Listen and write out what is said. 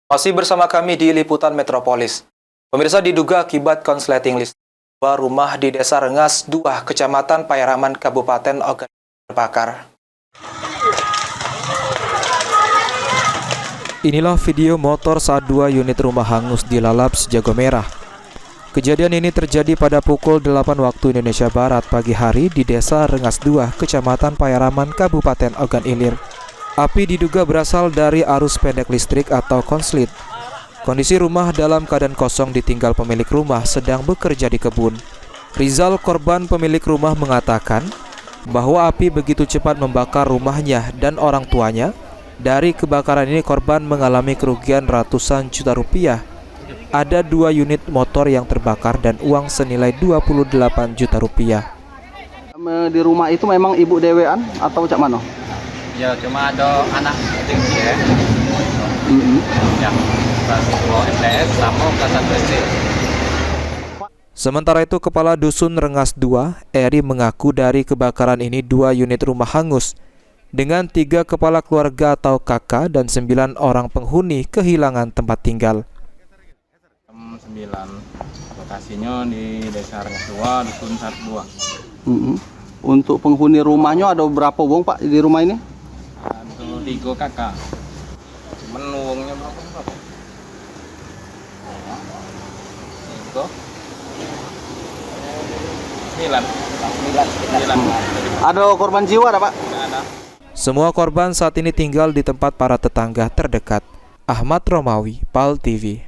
Masih bersama kami di Liputan Metropolis. Pemirsa, diduga akibat konsleting listrik, rumah di Desa Rengas 2, Kecamatan Payaraman, Kabupaten Ogan terbakar. Inilah video motor saat 2 unit rumah hangus dilalap Jago Merah. Kejadian ini terjadi pada pukul 8 waktu Indonesia Barat pagi hari di Desa Rengas 2, Kecamatan Payaraman, Kabupaten Ogan Ilir. Api diduga berasal dari arus pendek listrik atau konslet. Kondisi rumah dalam keadaan kosong ditinggal pemilik rumah sedang bekerja di kebun. Rizal, korban pemilik rumah, mengatakan bahwa api begitu cepat membakar rumahnya dan orang tuanya. Dari kebakaran ini korban mengalami kerugian ratusan juta rupiah. Ada 2 unit motor yang terbakar dan uang senilai 28 juta rupiah. Di rumah itu memang ibu dewean atau cak mano? Ya cuma ada anak tinggi ya. Yang kelas 2 MTS sama kelas 1 SD. Sementara itu, Kepala Dusun Rengas 2, Eri, mengaku dari kebakaran ini 2 unit rumah hangus dengan 3 kepala keluarga atau kakak dan 9 orang penghuni kehilangan tempat tinggal. Jam 9, lokasinya di Desa Rengas 2, Dusun 12. Untuk penghuni rumahnya ada berapa wong Pak di rumah ini? Ada 3 kakak. Cuman uangnya berapa? 9. Ada korban jiwa ada Pak? Tidak ada. Semua korban saat ini tinggal di tempat para tetangga terdekat. Ahmad Romawi, PAL TV.